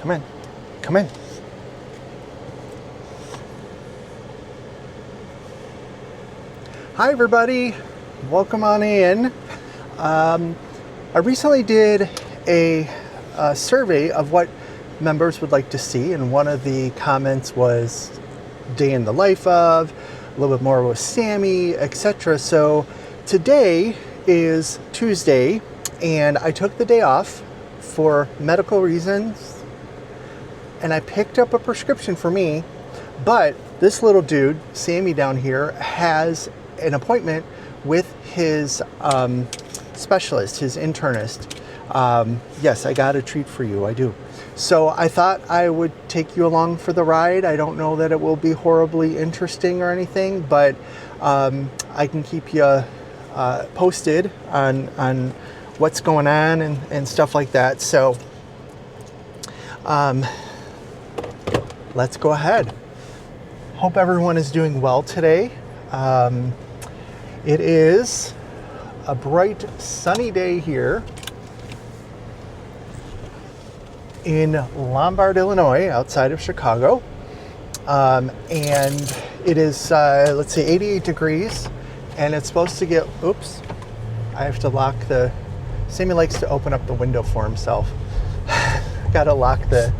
Come in. Come in. Hi, everybody. Welcome on in. I recently did a survey of what members would like to see, and one of the comments was day in the life of, a little bit more with Sammy, etc. So today is Tuesday, and I took the day off for medical reasons, and I picked up a prescription for me, but this little dude, Sammy down here, has an appointment with his specialist, his internist. Yes, I got a treat for you, I do. So I thought I would take you along for the ride. I don't know that it will be horribly interesting or anything, but I can keep you posted on what's going on and stuff like that. So let's go ahead. Hope everyone is doing well today. It is a bright sunny day here in Lombard, Illinois, outside of Chicago. And it is, let's see, 88 degrees, and it's supposed to get, oops, I have to lock Sammy likes to open up the window for himself. Gotta lock the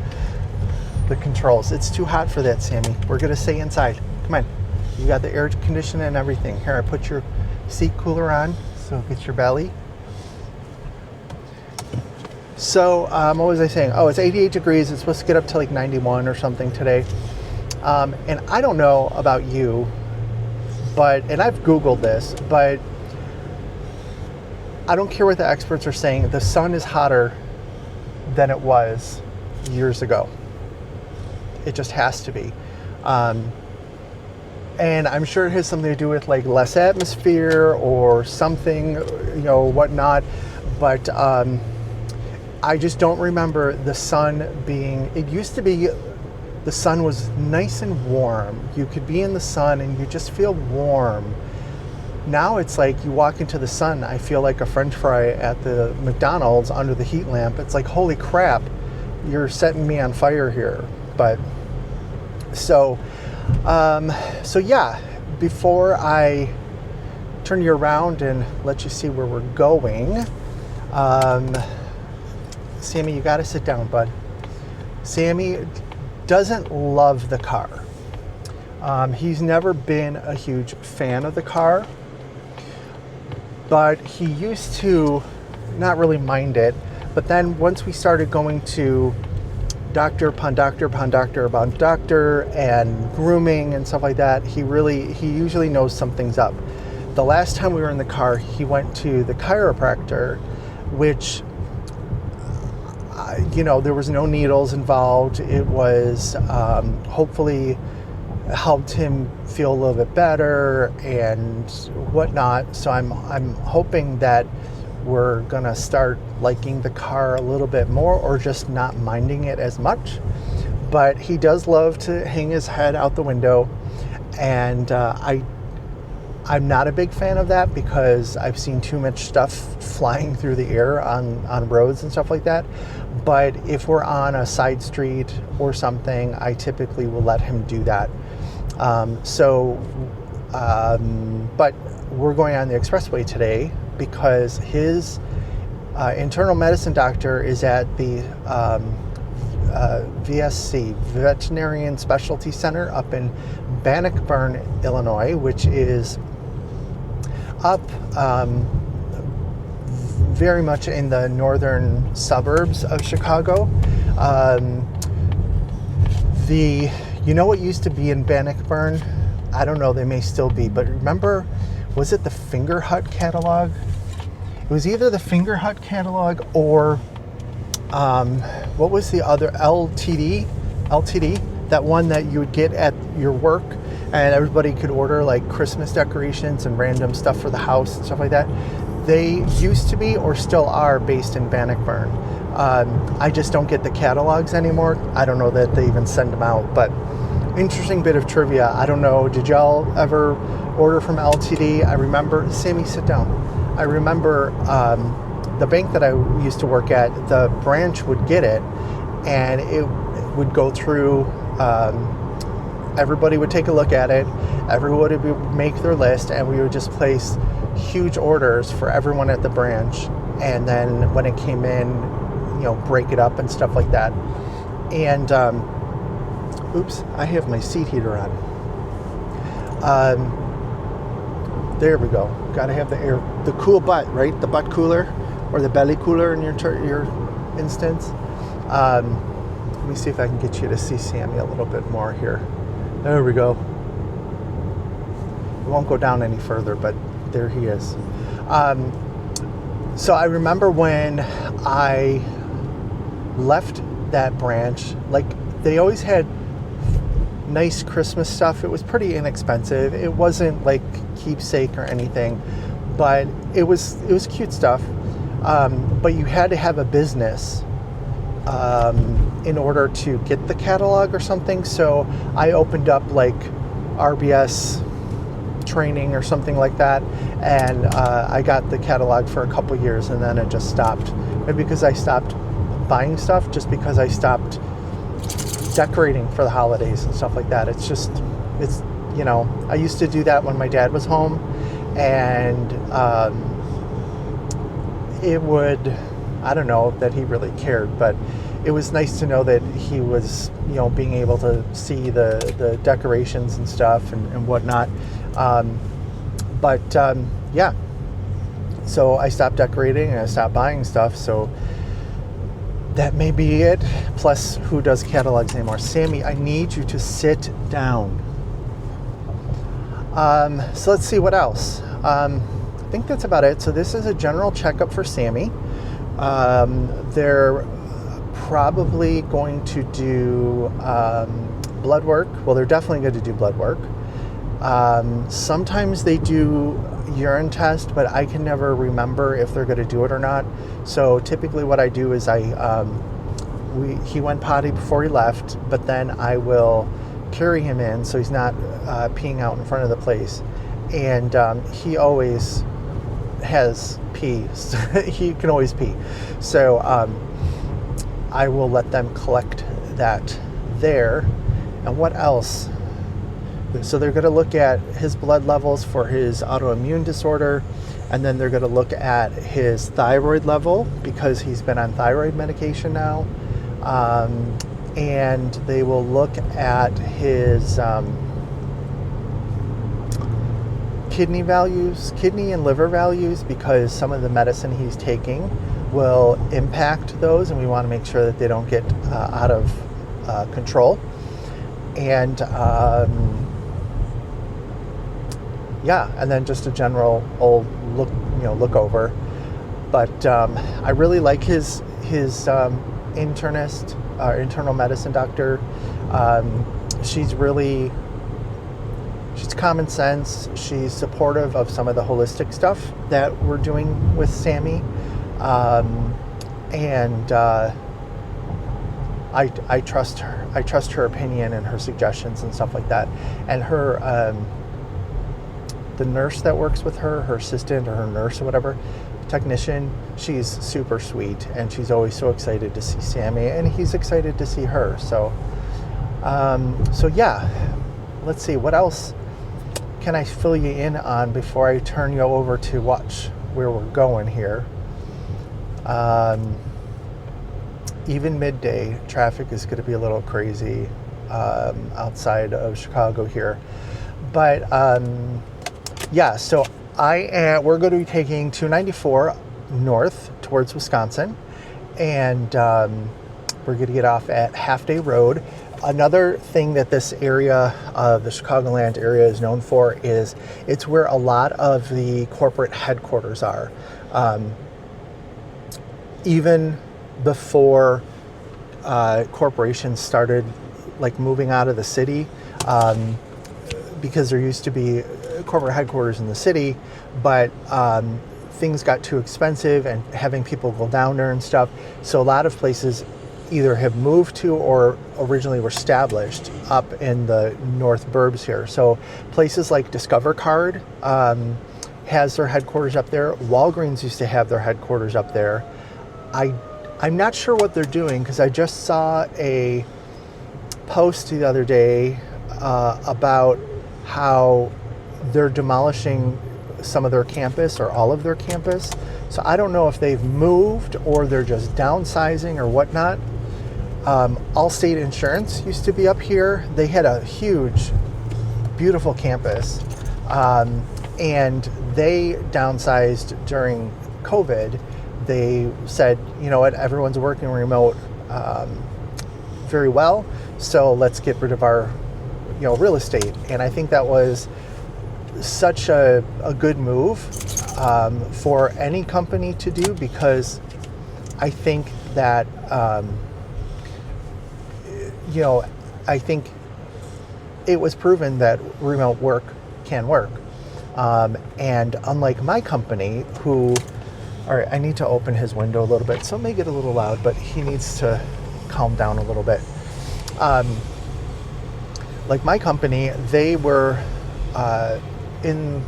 controls. It's too hot for that, Sammy. We're gonna stay inside. Come on. You got the air conditioning and everything. Here, I put your seat cooler on so it gets your belly. So, what was I saying? Oh, it's 88 degrees. It's supposed to get up to like 91 or something today. And I don't know about you, and I've Googled this, but I don't care what the experts are saying. The sun is hotter than it was years ago. It just has to be. And I'm sure it has something to do with like less atmosphere or something, whatnot. But I just don't remember the sun being, it used to be the sun was nice and warm. You could be in the sun and you just feel warm. Now it's like you walk into the sun, I feel like a French fry at the McDonald's under the heat lamp. It's like, holy crap, you're setting me on fire here. But so yeah, before I turn you around and let you see where we're going, Sammy, you got to sit down, bud. Sammy doesn't love the car. He's never been a huge fan of the car, but he used to not really mind it. But then once we started going to doctor upon doctor upon doctor about doctor and grooming and stuff like that, he usually knows something's up. The last time we were in the car, he went to the chiropractor, which, there was no needles involved. It was hopefully helped him feel a little bit better and whatnot. So I'm hoping that we're gonna start liking the car a little bit more, or just not minding it as much. But he does love to hang his head out the window, and I'm not a big fan of that because I've seen too much stuff flying through the air on roads and stuff like that. But if we're on a side street or something, I typically will let him do that. But we're going on the expressway today because his internal medicine doctor is at the VSC, Veterinary Specialty Center, up in Bannockburn, Illinois, which is up very much in the northern suburbs of Chicago. What used to be in Bannockburn? I don't know, they may still be, but remember, was it the Finger Hut catalog? It was either the Finger Hut catalog or what was the other, LTD, that one that you would get at your work, and everybody could order like Christmas decorations and random stuff for the house and stuff like that. They used to be, or still are, based in Bannockburn. I just don't get the catalogs anymore. I don't know that they even send them out, but interesting bit of trivia. I don't know, did y'all ever order from LTD? I remember, Sammy, sit down. I remember the bank that I used to work at, the branch would get it, and it would go through. Everybody would take a look at it. Everybody would make their list, and we would just place huge orders for everyone at the branch. And then when it came in, break it up and stuff like that. And oops, I have my seat heater on. There we go. Got to have the cool butt, right? The butt cooler, or the belly cooler in your instance. Let me see if I can get you to see Sammy a little bit more here. There we go. It won't go down any further, but there he is. So I remember when I left that branch, like, they always had nice Christmas stuff. It was pretty inexpensive. It wasn't like keepsake or anything, but it was cute stuff. But you had to have a business in order to get the catalog or something. So I opened up like RBS training or something like that, and I got the catalog for a couple years, and then it just stopped. Maybe because I stopped buying stuff, just because I stopped decorating for the holidays and stuff like that. It's I used to do that when my dad was home, and it would, I don't know that he really cared, but it was nice to know that he was, being able to see the decorations and stuff and whatnot. Yeah. So I stopped decorating and I stopped buying stuff. So that may be it. Plus, who does catalogs anymore? Sammy, I need you to sit down. So let's see what else. I think that's about it. So this is a general checkup for Sammy. They're probably going to do blood work. Well, they're definitely going to do blood work. Sometimes they do urine test, but I can never remember if they're going to do it or not. So typically what I do is he went potty before he left, but then I will carry him in so he's not peeing out in front of the place. And he always has pee. He can always pee. So I will let them collect that there. And what else? So they're going to look at his blood levels for his autoimmune disorder, and then they're going to look at his thyroid level because he's been on thyroid medication now. And they will look at his kidney and liver values, because some of the medicine he's taking will impact those, and we want to make sure that they don't get out of control. And and then just a general old look over. But I really like his internist, internal medicine doctor. She's common sense. She's supportive of some of the holistic stuff that we're doing with Sammy. And I trust her. I trust her opinion and her suggestions and stuff like that. And her, the nurse that works with her, her assistant or her nurse or whatever, technician, she's super sweet, and she's always so excited to see Sammy, and he's excited to see her. So yeah, let's see, what else can I fill you in on before I turn you over to watch where we're going here. Even midday, traffic is going to be a little crazy outside of Chicago here. But yeah, so we're going to be taking 294 north towards Wisconsin, and we're going to get off at Half Day Road. Another thing that this area, the Chicagoland area, is known for is it's where a lot of the corporate headquarters are. Even before corporations started like moving out of the city, because there used to be corporate headquarters in the city, but things got too expensive and having people go down there and stuff. So a lot of places either have moved to or originally were established up in the north burbs here. So places like Discover Card has their headquarters up there. Walgreens used to have their headquarters up there. I I'm not sure what they're doing, because I just saw a post the other day about how they're demolishing some of their campus or all of their campus. So I don't know if they've moved or they're just downsizing or whatnot. Allstate Insurance used to be up here. They had a huge, beautiful campus, and they downsized during COVID. They said, you know what, everyone's working remote very well, so let's get rid of our real estate. And I think that was such a good move for any company to do, because I think that I think it was proven that remote work can work. And unlike my company, all right, I need to open his window a little bit, so it may get a little loud, but he needs to calm down a little bit. Like my company, they were in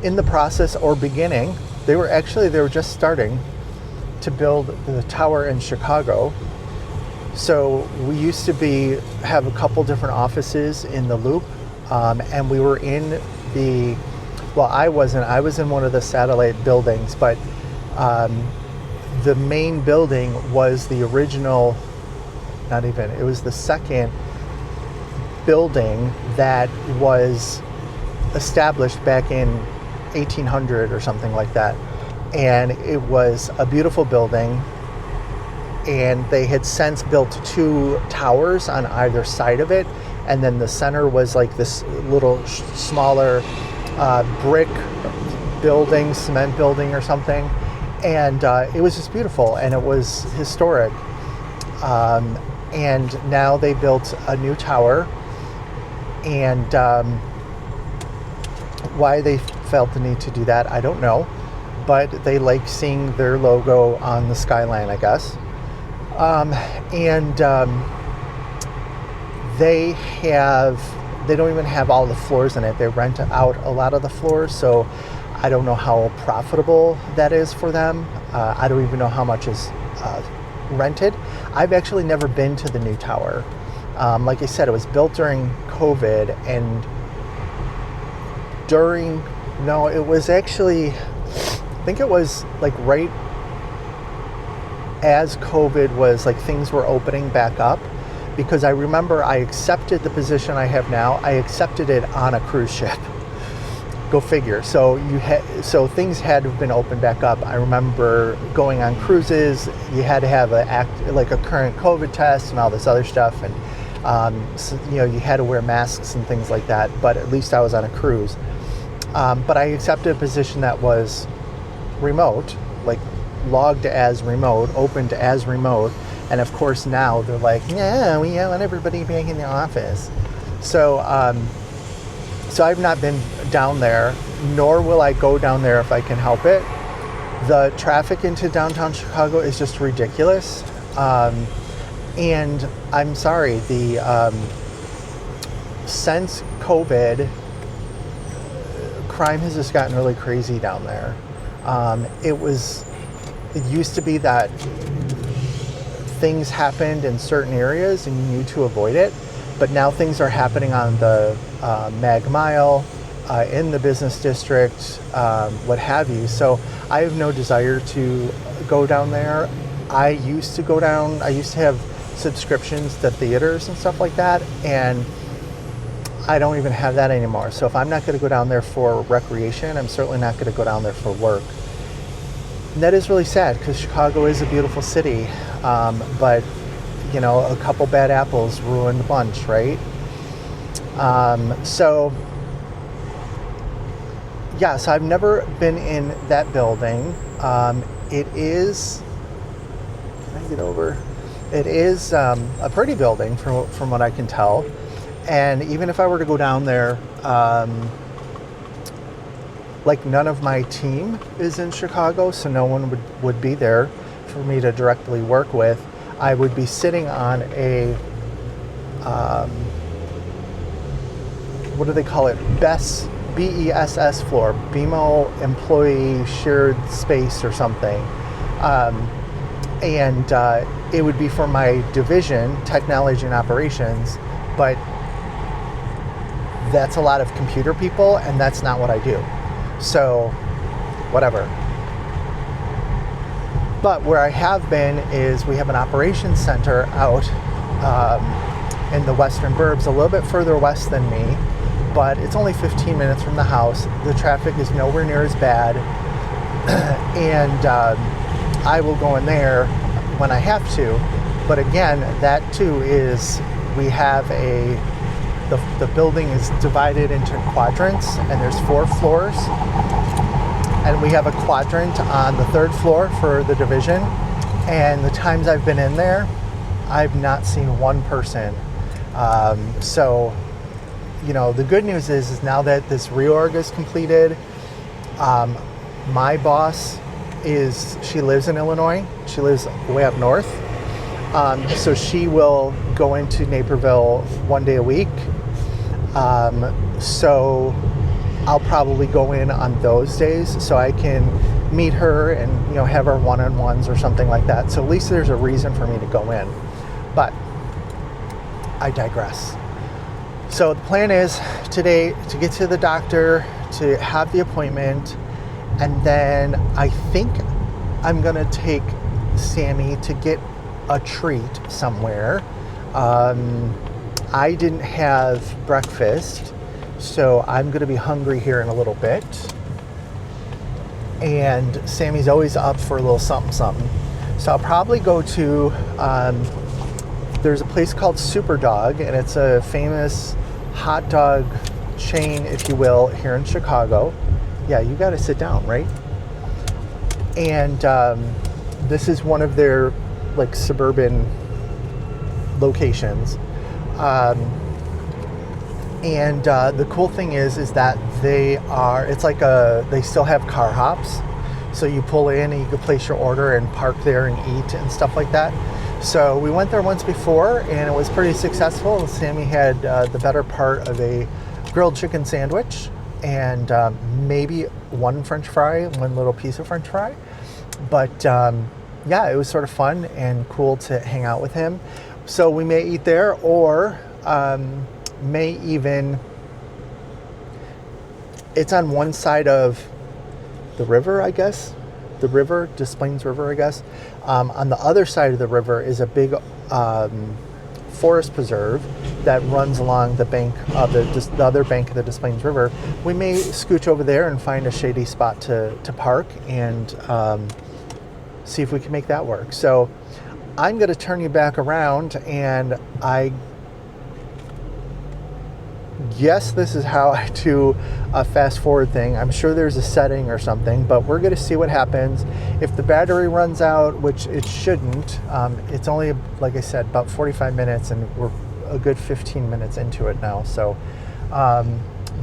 the process or beginning. They were just starting to build the tower in Chicago. So we used to have a couple different offices in the Loop, and we were in I was in one of the satellite buildings, but the main building was the original, it was the second building that was established back in 1800 or something like that. And it was a beautiful building. And they had since built 2 towers on either side of it, and then the center was like this little smaller brick building, cement building or something, and it was just beautiful, and it was historic. And now they built a new tower, and why they felt the need to do that, I don't know, but they like seeing their logo on the skyline, I guess. They don't even have all the floors in it. They rent out a lot of the floors, so I don't know how profitable that is for them. I don't even know how much is rented. I've actually never been to the new tower. Like I said, it was built during COVID, and it was actually, I think it was like right as COVID was, like, things were opening back up, because I remember I accepted the position I have now. I accepted it on a cruise ship. Go figure. So so things had to have been opened back up. I remember going on cruises. You had to have a current COVID test and all this other stuff, and you had to wear masks and things like that. But at least I was on a cruise. But I accepted a position that was remote, like logged as remote, opened as remote, and of course now they're like, yeah, we want everybody back in the office. So so I've not been down there, nor will I go down there if I can help it. The traffic into downtown Chicago is just ridiculous, and I'm sorry, since COVID, crime has just gotten really crazy down there. It used to be that things happened in certain areas and you knew to avoid it, but now things are happening on the Mag Mile, in the business district, what have you. So I have no desire to go down there. I used to have subscriptions to theaters and stuff like that, and I don't even have that anymore. So if I'm not going to go down there for recreation, I'm certainly not going to go down there for work. And that is really sad, because Chicago is a beautiful city, but a couple bad apples ruined the bunch, right? So I've never been in that building. It is, can I get over? It is a pretty building from what I can tell. And even if I were to go down there, none of my team is in Chicago, so no one would be there for me to directly work with. I would be sitting on a, what do they call it? BESS floor, BMO Employee Shared Space or something. and it would be for my division, technology and operations, but that's a lot of computer people, and that's not what I do. So, whatever. But where I have been is we have an operations center out in the western burbs, a little bit further west than me, but it's only 15 minutes from the house. The traffic is nowhere near as bad, and I will go in there when I have to. But again, that too is, we have the building is divided into quadrants, and there's 4 floors. And we have a quadrant on the 3rd floor for the division. And the times I've been in there, I've not seen one person. So, you know, the good news is now that this reorg is completed, my boss she lives in Illinois. She lives way up north. So she will go into Naperville 1 day a week. So I'll probably go in on those days so I can meet her and, you know, have our one-on-ones or something like that. So at least there's a reason for me to go in. But I digress. So the plan is today to get to the doctor, to have the appointment, and then I think I'm going to take Sammy to get a treat somewhere. I didn't have breakfast, so I'm going to be hungry here in a little bit. And Sammy's always up for a little something. So I'll probably go to, there's a place called Super Dog, and it's a famous hot dog chain, if you will, here in Chicago. Yeah, you got to sit down, right? And this is one of their like suburban locations. And the cool thing is that they still have car hops. So you pull in and you can place your order and park there and eat and stuff like that. So we went there once before and it was pretty successful. Sammy had the better part of a grilled chicken sandwich and maybe one little piece of French fry. But yeah, it was sort of fun and cool to hang out with him. So we may eat there, or may even, it's on one side of the river, I guess. The river, Des Plaines River, I guess. On the other side of the river is a big forest preserve that runs along the bank of the other bank of the Des Plaines River. We may scooch over there and find a shady spot to park and see if we can make that work. So I'm going to turn you back around, and I guess this is how I do a fast forward thing. I'm sure there's a setting or something, but we're going to see what happens. If the battery runs out, which it shouldn't, it's only, like I said, about 45 minutes, and we're a good 15 minutes into it now. So,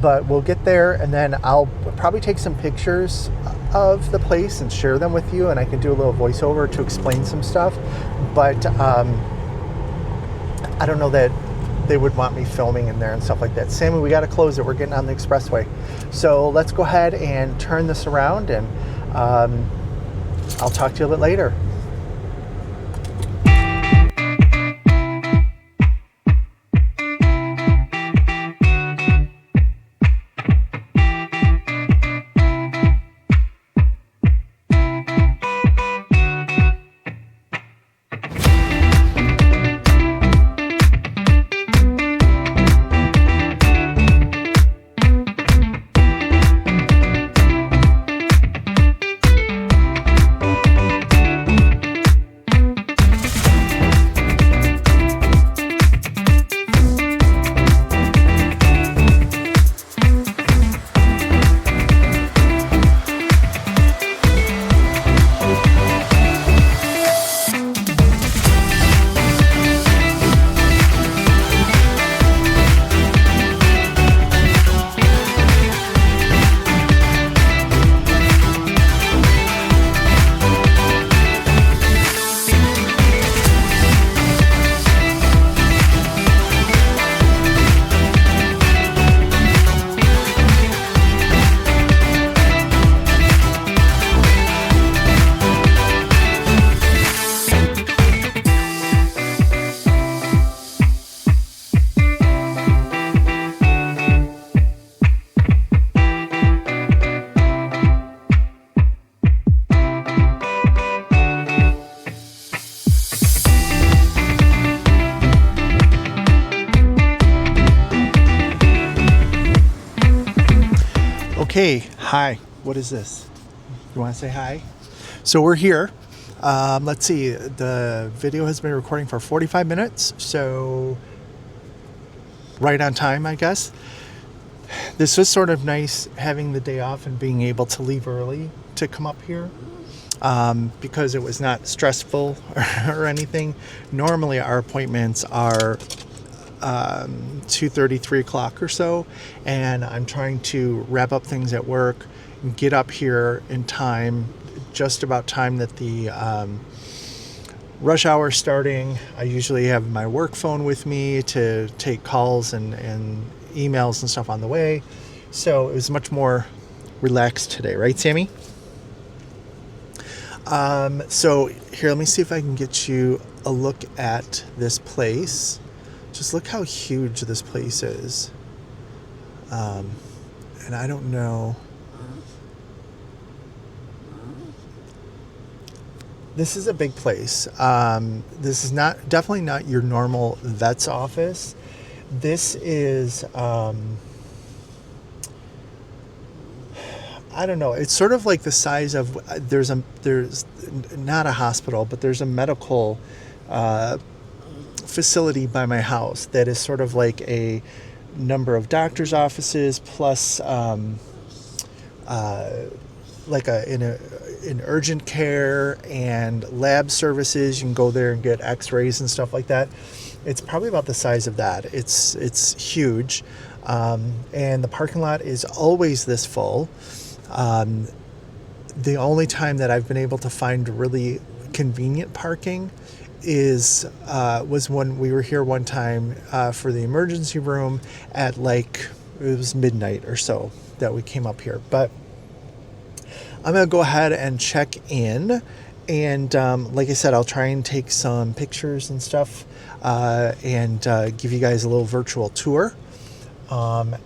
but we'll get there, and then I'll probably take some pictures of the place and share them with you, and I can do a little voiceover to explain some stuff. But I don't know that they would want me filming in there and stuff like that. Sammy, we got to close it. We're getting on the expressway. So let's go ahead and turn this around, and I'll talk to you a bit later. Okay, hi. What is this? You want to say hi? So we're here. Let's see. The video has been recording for 45 minutes, so right on time, I guess. This was sort of nice having the day off and being able to leave early to come up here because it was not stressful or anything. Normally our appointments are 2:30, 3 o'clock or so, and I'm trying to wrap up things at work and get up here in time, just about time that the rush hour is starting. I usually have my work phone with me to take calls and emails and stuff on the way, so it was much more relaxed today, right, Sammy? So here, let me see if I can get you a look at this place. Just look how huge this place is. And I don't know. This is a big place. This is definitely not your normal vet's office. This is, I don't know. It's sort of like the size of, there's not a hospital, but there's a medical facility by my house that is sort of like a number of doctor's offices plus like an urgent care and lab services. You can go there and get x-rays and stuff like that. It's probably about the size of that. It's huge, and the parking lot is always this full. The only time that I've been able to find really convenient parking was when we were here one time for the emergency room at it was midnight or so that we came up here. But I'm going to go ahead and check in, and like I said, I'll try and take some pictures and stuff and give you guys a little virtual tour. I'll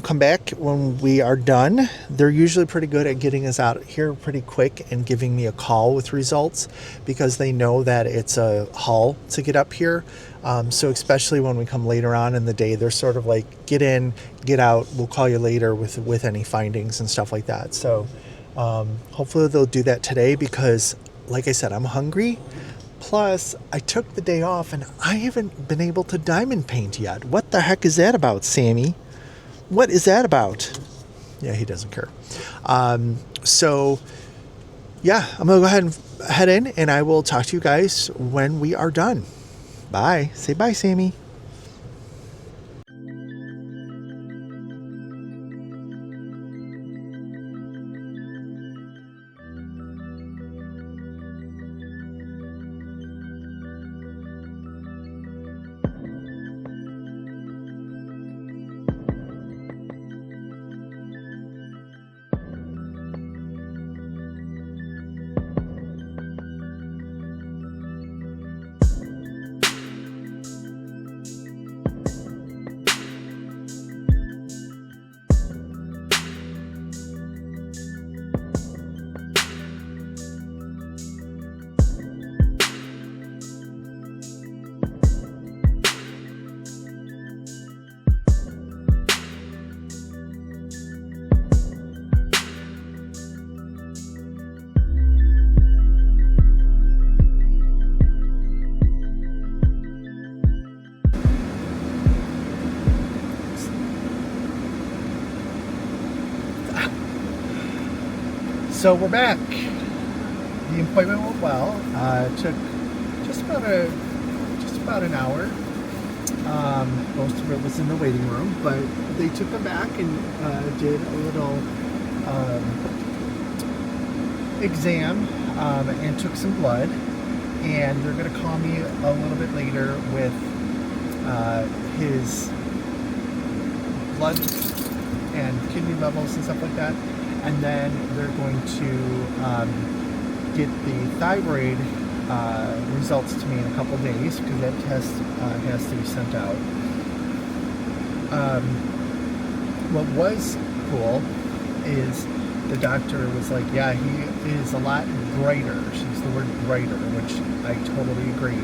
come back when we are done. They're usually pretty good at getting us out here pretty quick and giving me a call with results because they know that it's a haul to get up here. So especially when we come later on in the day, they're sort of like, get in, get out, we'll call you later with any findings and stuff like that. So hopefully they'll do that today because, like I said, I'm hungry. Plus, I took the day off and I haven't been able to diamond paint yet. What the heck is that about, Sammy? What is that about? Yeah, he doesn't care. So, yeah, I'm going to go ahead and head in, and I will talk to you guys when we are done. Bye. Say bye, Sammy. So we're back. The appointment went well. It took just about an hour. Most of it was in the waiting room, but they took them back and did a little exam and took some blood. And they're going to call me a little bit later with his blood and kidney levels and stuff like that. And then they're going to get the thyroid results to me in a couple days because that test has to be sent out. What was cool is the doctor was like, yeah, he is a lot brighter. She used the word brighter, which I totally agree.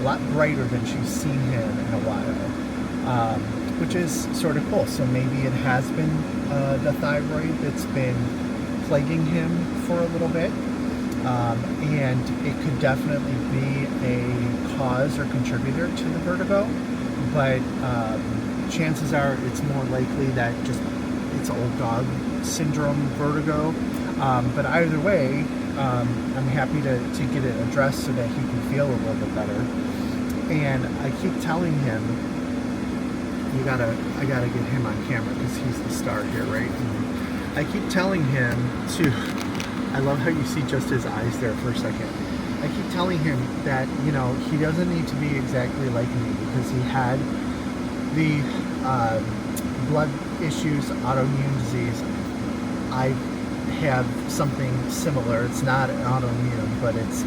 A lot brighter than she's seen him in a while. which is sort of cool. So maybe it has been the thyroid that's been plaguing him for a little bit. And it could definitely be a cause or contributor to the vertigo, but chances are it's more likely that just it's old dog syndrome vertigo. But either way, I'm happy to get it addressed so that he can feel a little bit better. And I keep telling him, I gotta get him on camera because he's the star here, right? And I keep telling him to, I love how you see just his eyes there for a second. I keep telling him that, you know, he doesn't need to be exactly like me because he had the blood issues, autoimmune disease. I have something similar. It's not autoimmune, but it's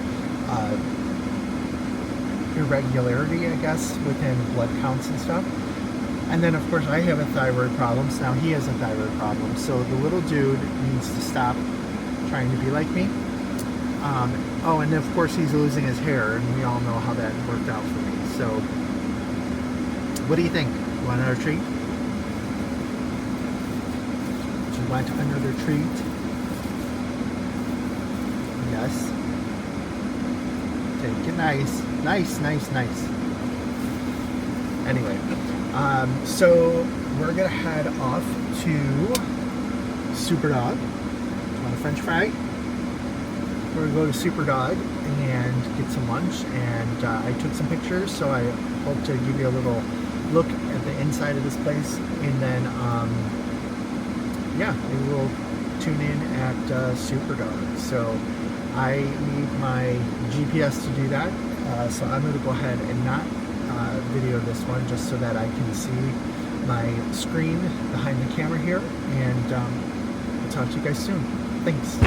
irregularity, I guess, within blood counts and stuff. And then, of course, I have a thyroid problem. So now he has a thyroid problem. So the little dude needs to stop trying to be like me. Oh, and of course, he's losing his hair, and we all know how that worked out for me. So, what do you think? Want another treat? Do you want another treat? Yes. Take it nice. Nice. Anyway, so we're gonna head off to Superdog. Want a French fry? We're gonna go to Superdog and get some lunch. And I took some pictures, so I hope to give you a little look at the inside of this place. And then, yeah, maybe we'll tune in at Superdog. So I need my GPS to do that. So I'm going to go ahead and not video this one just so that I can see my screen behind the camera here. And I'll talk to you guys soon. Thanks.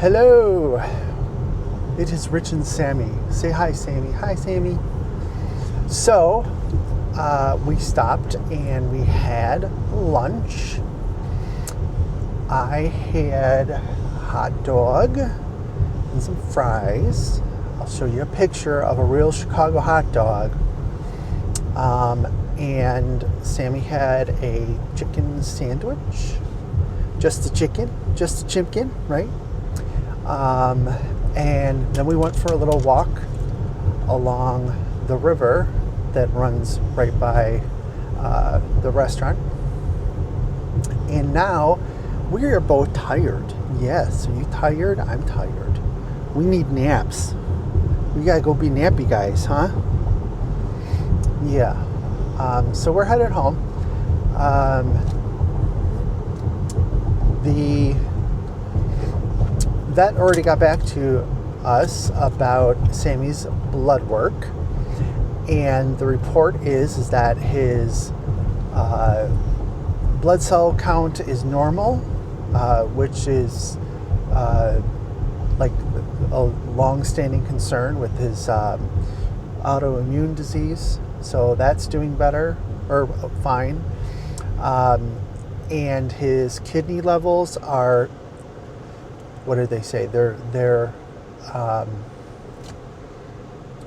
Hello, it is Rich and Sammy. Say hi, Sammy. Hi, Sammy. So, we stopped and we had lunch. I had a hot dog and some fries. I'll show you a picture of a real Chicago hot dog. And Sammy had a chicken sandwich. Just a chicken, right? And then we went for a little walk along the river that runs right by the restaurant. And now we are both tired. Yes, are you tired? I'm tired. We need naps. We gotta go be nappy guys, huh? Yeah. So we're headed home. The vet already got back to us about Sammy's blood work, and the report is that his blood cell count is normal, which is like a long-standing concern with his autoimmune disease. So that's doing better, or fine. And his kidney levels are, what did they say? They're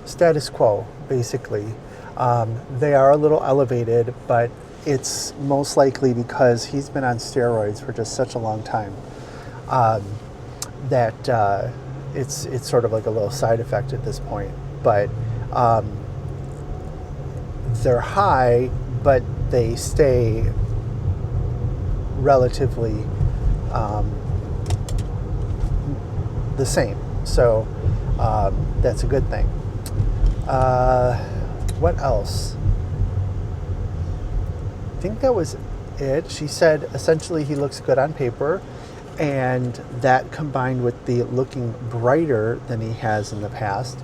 status quo, basically. They are a little elevated, but it's most likely because he's been on steroids for just such a long time that it's sort of like a little side effect at this point. But they're high, but they stay relatively the same. So that's a good thing. What else? I think that was it. She said essentially he looks good on paper, and that combined with the looking brighter than he has in the past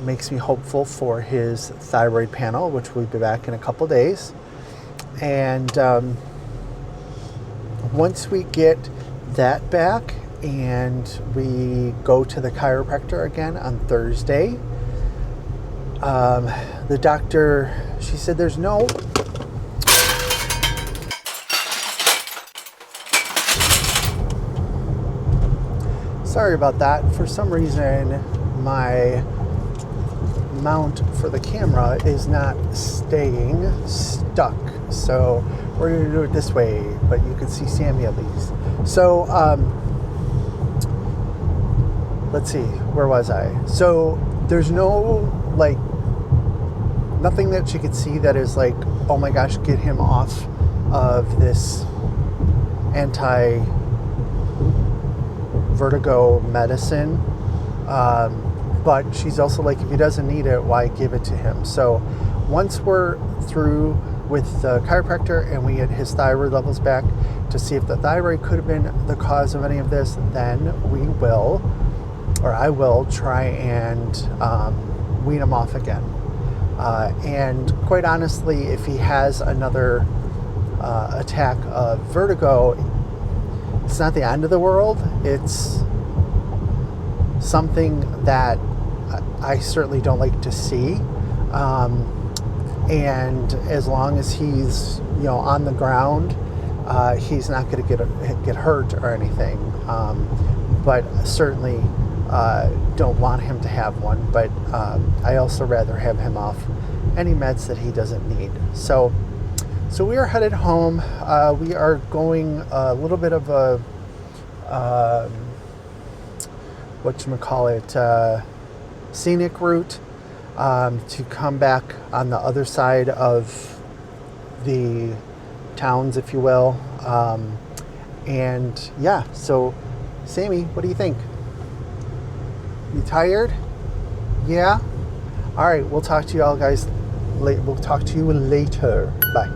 makes me hopeful for his thyroid panel, which will be back in a couple days. And once we get that back and we go to the chiropractor again on Thursday, the doctor, she said there's no sorry about that. For some reason my mount for the camera is not staying stuck, so we're going to do it this way, but you can see Sammy at least. So let's see, where was I? So there's no, like, nothing that she could see that is like, oh my gosh, get him off of this anti-vertigo medicine. But she's also like, if he doesn't need it, why give it to him? So once we're through with the chiropractor and we get his thyroid levels back to see if the thyroid could have been the cause of any of this, then we will, or I will, try and wean him off again. And quite honestly, if he has another attack of vertigo, it's not the end of the world. It's something that I certainly don't like to see. And as long as he's, on the ground, he's not going to get hurt or anything. But certainly don't want him to have one. But I also rather have him off any meds that he doesn't need. So we are headed home. We are going a little bit of a scenic route to come back on the other side of the towns, if you will. And yeah, so Sammy, what do you think? You tired? Yeah? All right, we'll talk to you all guys. We'll talk to you later. Bye.